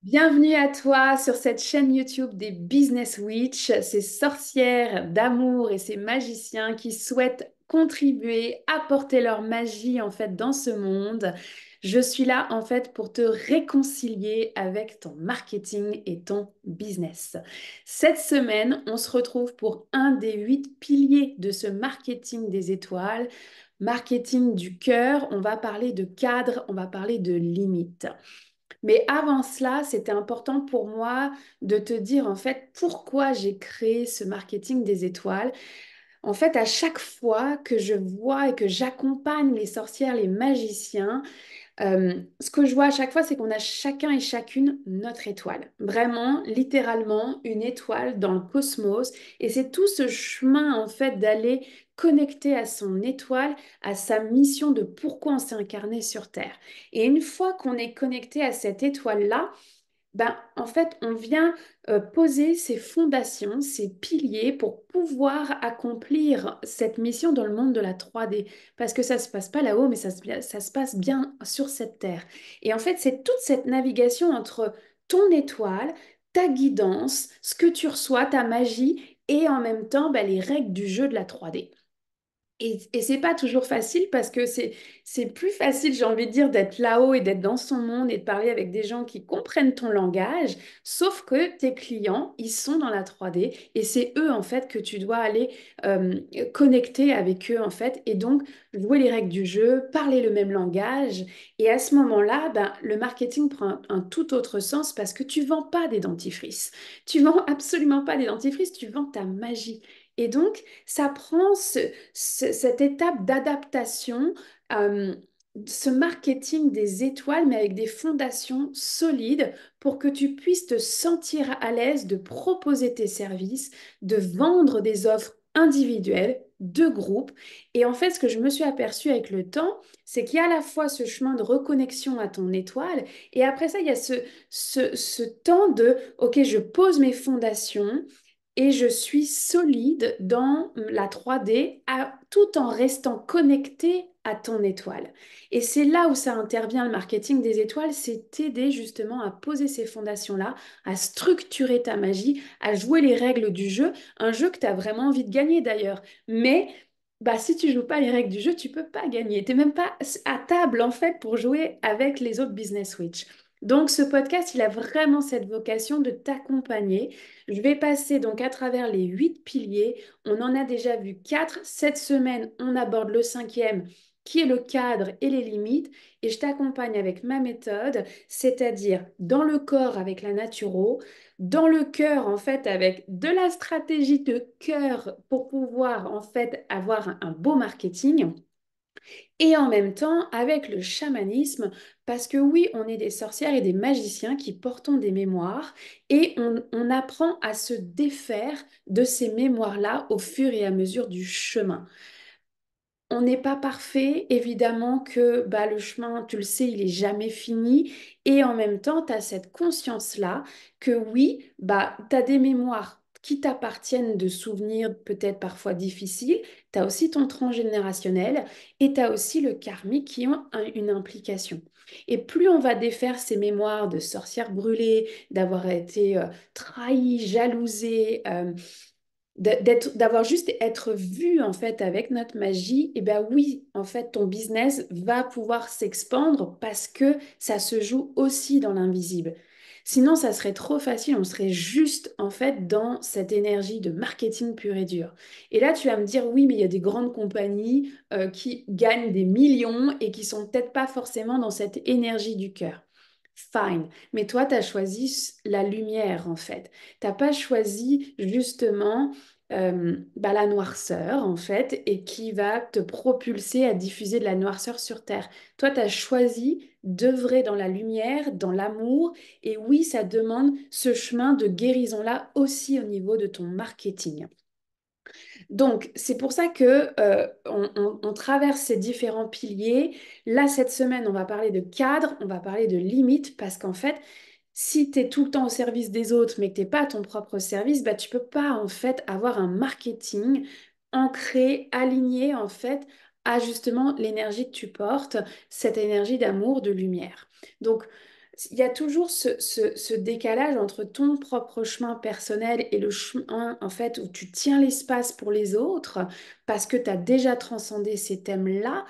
Bienvenue à toi sur cette chaîne YouTube des Business Witch, ces sorcières d'amour et ces magiciens qui souhaitent contribuer, apporter leur magie en fait dans ce monde. Je suis là en fait pour te réconcilier avec ton marketing et ton business. Cette semaine, on se retrouve pour un des 8 piliers de ce marketing des étoiles, marketing du cœur. On va parler de cadre, on va parler de limites. Mais avant cela, c'était important pour moi de te dire en fait pourquoi j'ai créé ce marketing des étoiles. En fait, à chaque fois que je vois et que j'accompagne les sorcières, les magiciens, ce que je vois à chaque fois, c'est qu'on a chacun et chacune notre étoile. Vraiment, littéralement, une étoile dans le cosmos. Et c'est tout ce chemin, en fait, d'aller connecter à son étoile, à sa mission de pourquoi on s'est incarné sur Terre. Et une fois qu'on est connecté à cette étoile-là, ben, en fait, on vient poser ces fondations, ces piliers pour pouvoir accomplir cette mission dans le monde de la 3D. Parce que ça ne se passe pas là-haut, mais ça se passe bien sur cette terre. Et en fait, c'est toute cette navigation entre ton étoile, ta guidance, ce que tu reçois, ta magie, et en même temps, ben, les règles du jeu de la 3D. Et c'est pas toujours facile parce que c'est plus facile, j'ai envie de dire, d'être là-haut et d'être dans son monde et de parler avec des gens qui comprennent ton langage, sauf que tes clients, ils sont dans la 3D et c'est eux, en fait, que tu dois aller connecter avec eux, en fait, et donc jouer les règles du jeu, parler le même langage. Et à ce moment-là, ben, le marketing prend un tout autre sens parce que tu vends pas des dentifrices. Tu vends absolument pas des dentifrices, tu vends ta magie. Et donc, ça prend cette étape d'adaptation, euh, ce marketing des étoiles, mais avec des fondations solides pour que tu puisses te sentir à l'aise de proposer tes services, de vendre des offres individuelles, de groupe. Et en fait, ce que je me suis aperçue avec le temps, c'est qu'il y a à la fois ce chemin de reconnexion à ton étoile, et après ça, il y a ce temps de, OK, je pose mes fondations et je suis solide dans la 3D tout en restant connecté à ton étoile. Et c'est là où ça intervient le marketing des étoiles, c'est t'aider justement à poser ces fondations-là, à structurer ta magie, à jouer les règles du jeu, un jeu que tu as vraiment envie de gagner d'ailleurs. Mais bah, si tu joues pas les règles du jeu, tu peux pas gagner. Tu n'es même pas à table en fait pour jouer avec les autres business switch. Donc ce podcast, il a vraiment cette vocation de t'accompagner. Je vais passer donc à travers les 8 piliers. On en a déjà vu 4. Cette semaine, on aborde le cinquième, qui est le cadre et les limites. Et je t'accompagne avec ma méthode, c'est-à-dire dans le corps avec la naturo, dans le cœur en fait avec de la stratégie de cœur pour pouvoir en fait avoir un beau marketing. Et en même temps, avec le chamanisme, parce que oui, on est des sorcières et des magiciens qui portons des mémoires et on apprend à se défaire de ces mémoires-là au fur et à mesure du chemin. On n'est pas parfait, évidemment que bah, le chemin, tu le sais, il est jamais fini. Et en même temps, tu as cette conscience-là que oui, bah, tu as des mémoires qui t'appartiennent de souvenirs peut-être parfois difficiles. Tu as aussi ton transgénérationnel et tu as aussi le karmique qui ont une implication. Et plus on va défaire ces mémoires de sorcières brûlées, d'avoir été trahie, jalousée, d'avoir juste être vu en fait avec notre magie, et ben oui, en fait, ton business va pouvoir s'expandre parce que ça se joue aussi dans l'invisible. Sinon, ça serait trop facile, on serait juste en fait dans cette énergie de marketing pur et dur. Et là, tu vas me dire, oui, mais il y a des grandes compagnies qui gagnent des millions et qui sont peut-être pas forcément dans cette énergie du cœur. Fine. Mais toi, tu as choisi la lumière en fait. T'as pas choisi justement bah, la noirceur, en fait, et qui va te propulser à diffuser de la noirceur sur Terre. Toi, tu as choisi d'œuvrer dans la lumière, dans l'amour, et oui, ça demande ce chemin de guérison-là aussi au niveau de ton marketing. Donc, c'est pour ça que on traverse ces différents piliers. Là, cette semaine, on va parler de cadre, on va parler de limite, parce qu'en fait, si tu es tout le temps au service des autres, mais que tu n'es pas à ton propre service, bah, tu peux pas en fait avoir un marketing ancré, aligné en fait à justement l'énergie que tu portes, cette énergie d'amour, de lumière. Donc, il y a toujours ce décalage entre ton propre chemin personnel et le chemin, en fait, où tu tiens l'espace pour les autres, parce que tu as déjà transcendé ces thèmes-là.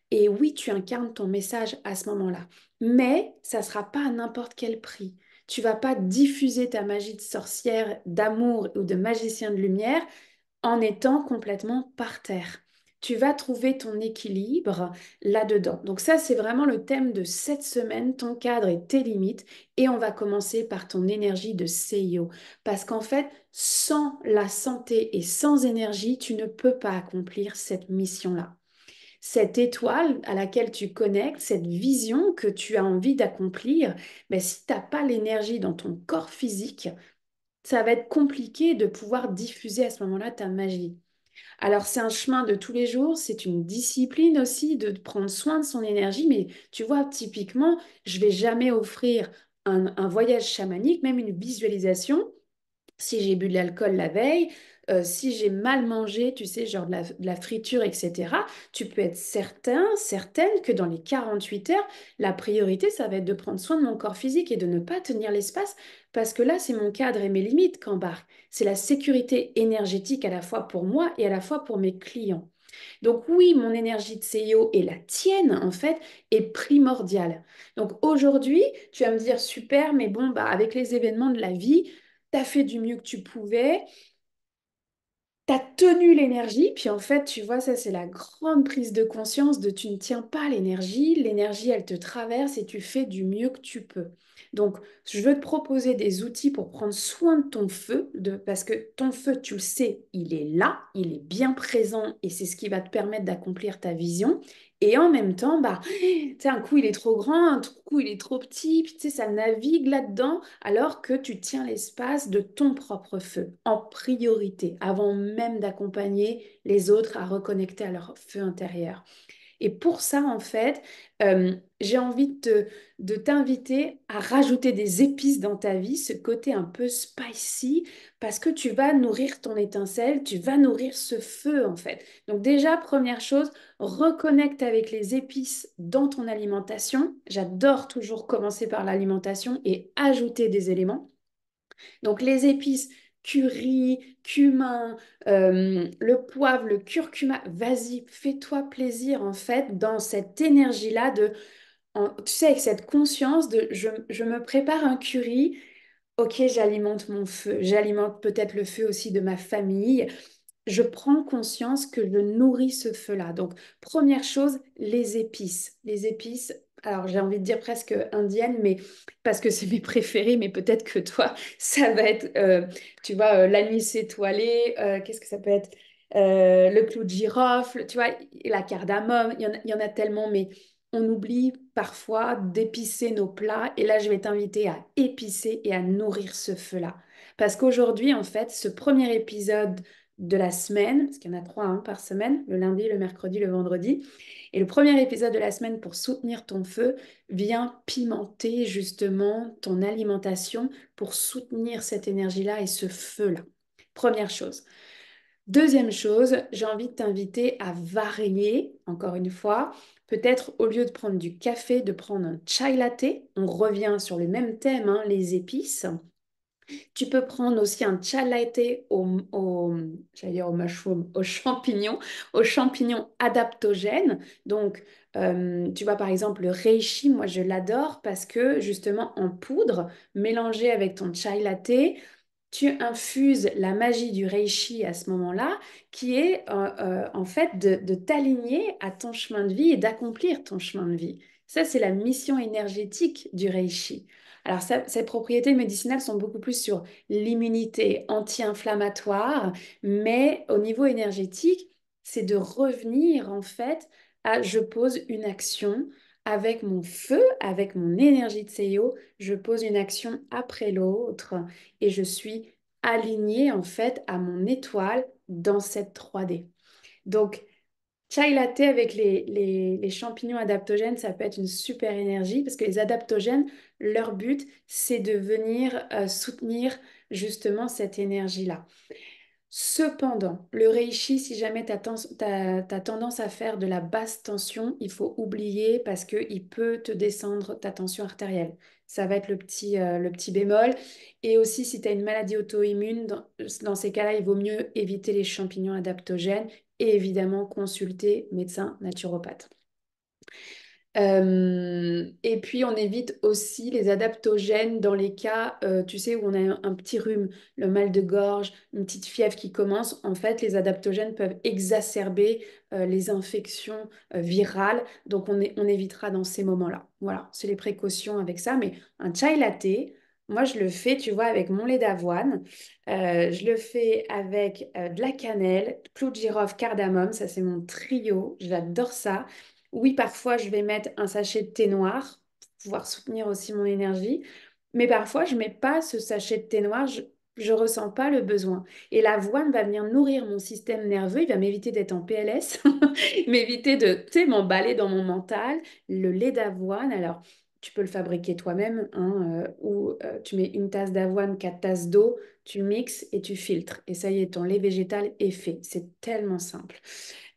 Et oui, tu incarnes ton message à ce moment-là. Mais ça ne sera pas à n'importe quel prix. Tu vas pas diffuser ta magie de sorcière, d'amour ou de magicien de lumière en étant complètement par terre. Tu vas trouver ton équilibre là-dedans. Donc ça, c'est vraiment le thème de cette semaine, ton cadre et tes limites. Et on va commencer par ton énergie de CEO. Parce qu'en fait, sans la santé et sans énergie, tu ne peux pas accomplir cette mission-là. Cette étoile à laquelle tu connectes, cette vision que tu as envie d'accomplir, mais si tu n'as pas l'énergie dans ton corps physique, ça va être compliqué de pouvoir diffuser à ce moment-là ta magie. Alors, c'est un chemin de tous les jours, c'est une discipline aussi de prendre soin de son énergie, mais tu vois, typiquement, je vais jamais offrir un voyage chamanique, même une visualisation, si j'ai bu de l'alcool la veille, si j'ai mal mangé, tu sais, genre de la friture, etc., tu peux être certain, certaine que dans les 48 heures, la priorité, ça va être de prendre soin de mon corps physique et de ne pas tenir l'espace, parce que là, c'est mon cadre et mes limites qu'embarque. C'est la sécurité énergétique à la fois pour moi et à la fois pour mes clients. Donc oui, mon énergie de CEO et la tienne, en fait, est primordiale. Donc aujourd'hui, tu vas me dire, super, mais bon, bah, avec les événements de la vie, tu as fait du mieux que tu pouvais, t'as tenu l'énergie, puis en fait, tu vois, ça c'est la grande prise de conscience de tu ne tiens pas l'énergie elle te traverse et tu fais du mieux que tu peux. Donc, je veux te proposer des outils pour prendre soin de ton feu, parce que ton feu, tu le sais, il est là, il est bien présent et c'est ce qui va te permettre d'accomplir ta vision. Et en même temps, bah, tu sais, un coup il est trop grand, un coup il est trop petit, puis tu sais, ça navigue là-dedans, alors que tu tiens l'espace de ton propre feu en priorité, avant même d'accompagner les autres à reconnecter à leur feu intérieur. Et pour ça, en fait, j'ai envie de t'inviter à rajouter des épices dans ta vie, ce côté un peu spicy, parce que tu vas nourrir ton étincelle, tu vas nourrir ce feu, en fait. Donc déjà, première chose, reconnecte avec les épices dans ton alimentation. J'adore toujours commencer par l'alimentation et ajouter des éléments. Donc les épices, curry, cumin, le poivre, le curcuma, vas-y, fais-toi plaisir en fait dans cette énergie-là tu sais, avec cette conscience de je me prépare un curry, ok, j'alimente mon feu, j'alimente peut-être le feu aussi de ma famille, je prends conscience que je nourris ce feu-là. Donc, première chose, les épices. Les épices, alors j'ai envie de dire presque indiennes, mais parce que c'est mes préférés, mais peut-être que toi, ça va être, tu vois, l'anis étoilé, qu'est-ce que ça peut être? Le clou de girofle, tu vois, la cardamome, il y en a tellement, mais on oublie parfois d'épicer nos plats. Et là, je vais t'inviter à épicer et à nourrir ce feu-là. Parce qu'aujourd'hui, en fait, ce premier épisode de la semaine, parce qu'il y en a trois par semaine, le lundi, le mercredi, le vendredi. Et le premier épisode de la semaine pour soutenir ton feu vient pimenter justement ton alimentation pour soutenir cette énergie-là et ce feu-là. Première chose. Deuxième chose, j'ai envie de t'inviter à varier, encore une fois, peut-être au lieu de prendre du café, de prendre un chai latte. On revient sur le même thème, hein, les épices. Tu peux prendre aussi un chai latte j'allais dire au mushroom, aux champignons adaptogènes. Donc, tu vois, par exemple, le reishi, moi, je l'adore parce que, justement, en poudre, mélangé avec ton chai latte, tu infuses la magie du reishi à ce moment-là, qui est en fait de t'aligner à ton chemin de vie et d'accomplir ton chemin de vie. Ça, c'est la mission énergétique du reishi. Alors, ces propriétés médicinales sont beaucoup plus sur l'immunité anti-inflammatoire, mais au niveau énergétique, c'est de revenir en fait à je pose une action avec mon feu, avec mon énergie de CEO, je pose une action après l'autre et je suis alignée en fait à mon étoile dans cette 3D. Donc, chai latte avec les champignons adaptogènes, ça peut être une super énergie parce que les adaptogènes, leur but, c'est de venir soutenir justement cette énergie-là. Cependant, le reishi, si jamais tu as, tendance à faire de la basse tension, il faut oublier parce qu'il peut te descendre ta tension artérielle. Ça va être le petit bémol. Et aussi, si tu as une maladie auto-immune, dans ces cas-là, il vaut mieux éviter les champignons adaptogènes et évidemment consulter médecin naturopathe. Et puis, on évite aussi les adaptogènes dans les cas, tu sais, où on a un petit rhume, le mal de gorge, une petite fièvre qui commence. En fait, les adaptogènes peuvent exacerber les infections virales. Donc, on évitera dans ces moments-là. Voilà, c'est les précautions avec ça. Mais un chai latte, moi, je le fais, tu vois, avec mon lait d'avoine. Je le fais avec de la cannelle, clou de girofle, cardamome. Ça, c'est mon trio. J'adore ça. Oui, parfois, je vais mettre un sachet de thé noir pour pouvoir soutenir aussi mon énergie. Mais parfois, je ne mets pas ce sachet de thé noir. Je ne ressens pas le besoin. Et l'avoine va venir nourrir mon système nerveux. Il va m'éviter d'être en PLS, m'éviter de, tu sais, m'emballer dans mon mental. Le lait d'avoine, alors, tu peux le fabriquer toi-même, hein, ou tu mets une tasse d'avoine, 4 tasses d'eau, tu mixes et tu filtres. Et ça y est, ton lait végétal est fait. C'est tellement simple.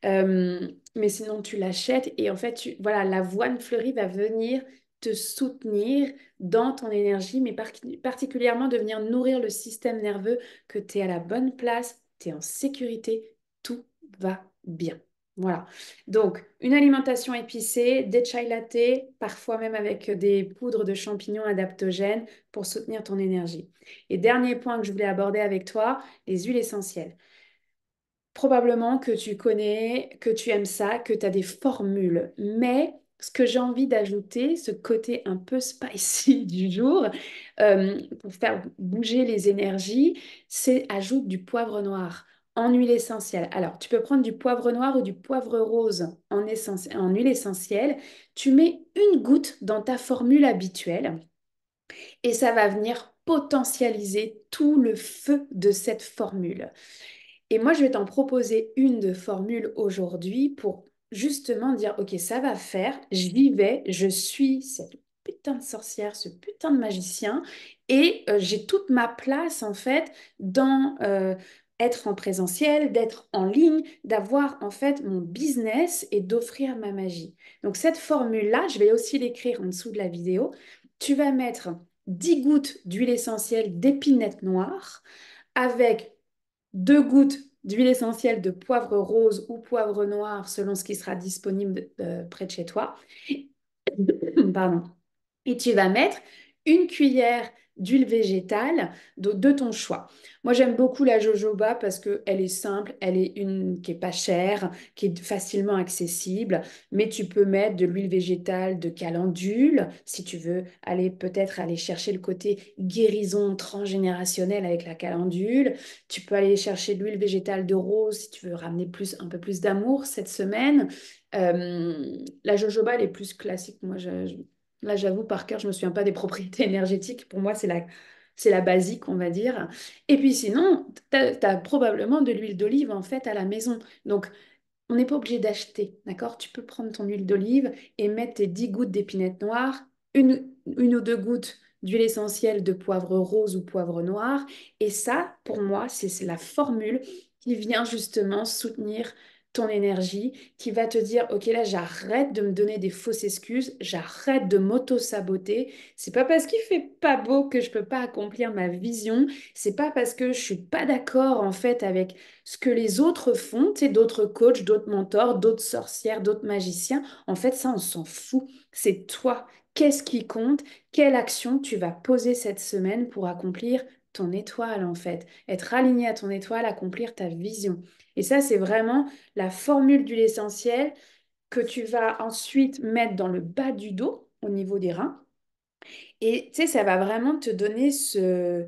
Mais sinon, tu l'achètes et en fait, voilà, l'avoine fleurie va venir te soutenir dans ton énergie, mais particulièrement de venir nourrir le système nerveux, que tu es à la bonne place, tu es en sécurité, tout va bien. Voilà. Donc, une alimentation épicée, des chai latte, parfois même avec des poudres de champignons adaptogènes pour soutenir ton énergie. Et dernier point que je voulais aborder avec toi, les huiles essentielles. Probablement que tu connais, que tu aimes ça, que tu as des formules. Mais ce que j'ai envie d'ajouter, ce côté un peu spicy du jour, pour faire bouger les énergies, c'est ajoute du poivre noir en huile essentielle. Alors, tu peux prendre du poivre noir ou du poivre rose en huile essentielle. Tu mets une goutte dans ta formule habituelle et ça va venir potentialiser tout le feu de cette formule. Et moi, je vais t'en proposer une de formule aujourd'hui pour justement dire, OK, ça va faire, j'y vais, je suis cette putain de sorcière, ce putain de magicien, et j'ai toute ma place en fait dans être en présentiel, d'être en ligne, d'avoir en fait mon business et d'offrir ma magie. Donc cette formule-là, je vais aussi l'écrire en dessous de la vidéo. Tu vas mettre 10 gouttes d'huile essentielle d'épinette noire avec 2 gouttes d'huile essentielle de poivre rose ou poivre noir selon ce qui sera disponible près de chez toi. Pardon. Et tu vas mettre une cuillère d'huile végétale de ton choix. Moi, j'aime beaucoup la jojoba parce qu'elle est simple, elle est une qui est pas chère, qui est facilement accessible, mais tu peux mettre de l'huile végétale de calendule si tu veux aller peut-être aller chercher le côté guérison transgénérationnelle avec la calendule. Tu peux aller chercher de l'huile végétale de rose si tu veux ramener un peu plus d'amour cette semaine. La jojoba, elle est plus classique. Moi, là, j'avoue, par cœur, je ne me souviens pas des propriétés énergétiques. Pour moi, c'est la basique, on va dire. Et puis sinon, tu as probablement de l'huile d'olive, en fait, à la maison. Donc, on n'est pas obligé d'acheter, d'accord? Tu peux prendre ton huile d'olive et mettre tes 10 gouttes d'épinette noire, une ou 2 gouttes d'huile essentielle de poivre rose ou poivre noir. Et ça, pour moi, c'est la formule qui vient justement soutenir ton énergie, qui va te dire, OK, là, j'arrête de me donner des fausses excuses, j'arrête de m'auto-saboter. C'est pas parce qu'il fait pas beau que je peux pas accomplir ma vision. C'est pas parce que je suis pas d'accord, en fait, avec ce que les autres font, tu sais, d'autres coachs, d'autres mentors, d'autres sorcières, d'autres magiciens, en fait, ça, on s'en fout. C'est toi. Qu'est-ce qui compte? Quelle action tu vas poser cette semaine pour accomplir ton étoile, en fait? Être aligné à ton étoile, accomplir ta vision. Et ça, c'est vraiment la formule d'huile essentielle que tu vas ensuite mettre dans le bas du dos, au niveau des reins. Et tu sais, ça va vraiment te donner ce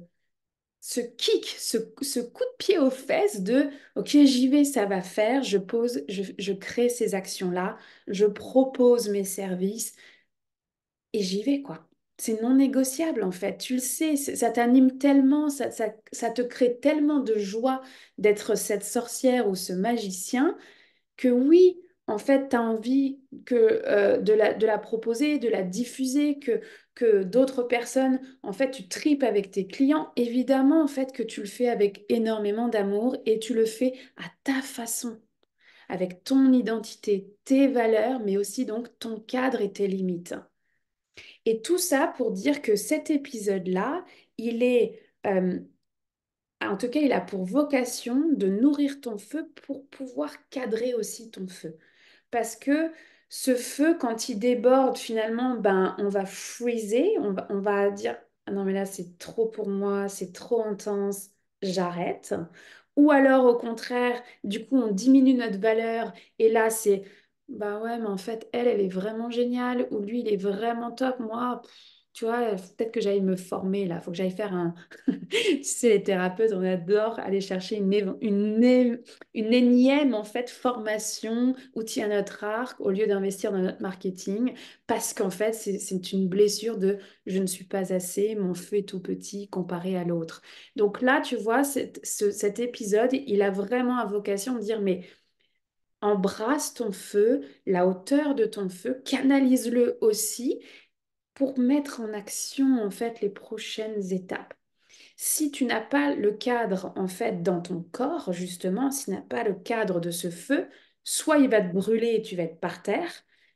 kick, ce coup de pied aux fesses de OK, j'y vais, ça va faire, je pose, je crée ces actions-là, je propose mes services et j'y vais, quoi. C'est non négociable, en fait. Tu le sais, ça t'anime tellement, ça te crée tellement de joie d'être cette sorcière ou ce magicien que oui. en fait, tu as envie de la proposer, de la diffuser, que d'autres personnes, en fait, tu tripes avec tes clients. Évidemment, en fait, que tu le fais avec énormément d'amour et tu le fais à ta façon, avec ton identité, tes valeurs, mais aussi donc ton cadre et tes limites. Et tout ça pour dire que cet épisode-là, il est, en tout cas, il a pour vocation de nourrir ton feu pour pouvoir cadrer aussi ton feu. Parce que ce feu, quand il déborde, finalement, ben, on va freezer, on va dire, ah non, mais là, c'est trop pour moi, c'est trop intense, j'arrête. Ou alors, au contraire, du coup, on diminue notre valeur et là, c'est, bah ouais, mais en fait, elle est vraiment géniale ou lui, il est vraiment top. Moi, tu vois, peut-être que j'aille me former là, faut que j'aille faire un. Tu sais, les thérapeutes, on adore aller chercher une énième en fait formation, outil à notre arc, au lieu d'investir dans notre marketing, parce qu'en fait, c'est une blessure de je ne suis pas assez, mon feu est tout petit comparé à l'autre. Donc là, tu vois, cet épisode, il a vraiment à vocation de dire, mais embrasse ton feu, la hauteur de ton feu, canalise-le aussi pour mettre en action en fait les prochaines étapes. Si tu n'as pas le cadre en fait dans ton corps, justement, si tu n'as pas le cadre de ce feu, soit il va te brûler et tu vas être par terre,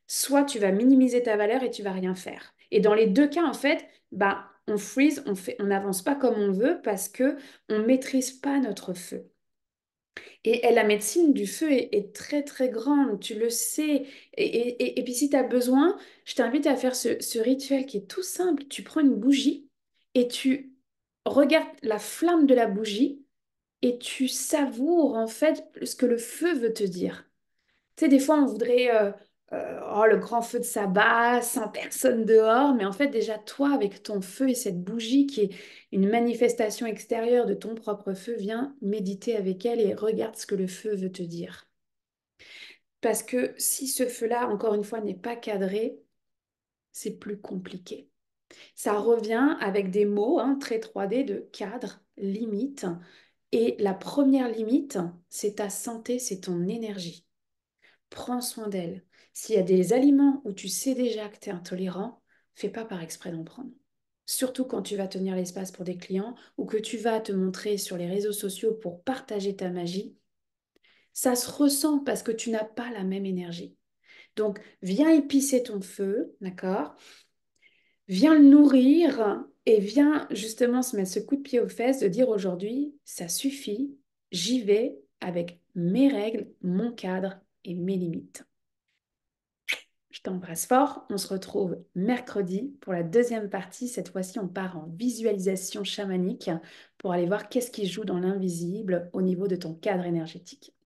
soit tu vas minimiser ta valeur et tu vas rien faire. Et dans les deux cas, en fait, bah, on freeze, on n'avance pas comme on veut parce que on maîtrise pas notre feu. Et la médecine du feu est très très grande, tu le sais. Et puis si tu as besoin, je t'invite à faire ce rituel qui est tout simple. Tu prends une bougie et tu regardes la flamme de la bougie et tu savoures en fait ce que le feu veut te dire. Tu sais, des fois, on voudrait oh, le grand feu de sabbat, sans personne dehors, mais en fait, déjà, toi, avec ton feu et cette bougie qui est une manifestation extérieure de ton propre feu, viens méditer avec elle et regarde ce que le feu veut te dire. Parce que si ce feu-là, encore une fois, n'est pas cadré, c'est plus compliqué. Ça revient avec des mots très 3D de cadre, limite. Et la première limite, c'est ta santé, c'est ton énergie. Prends soin d'elle. S'il y a des aliments où tu sais déjà que tu es intolérant, fais pas par exprès d'en prendre. Surtout quand tu vas tenir l'espace pour des clients ou que tu vas te montrer sur les réseaux sociaux pour partager ta magie, ça se ressent parce que tu n'as pas la même énergie. Donc, viens épicer ton feu, d'accord? Viens le nourrir et viens justement se mettre ce coup de pied aux fesses de dire aujourd'hui, ça suffit, j'y vais avec mes règles, mon cadre et mes limites. Je t'embrasse fort. On se retrouve mercredi pour la deuxième partie. Cette fois-ci, on part en visualisation chamanique pour aller voir qu'est-ce qui joue dans l'invisible au niveau de ton cadre énergétique.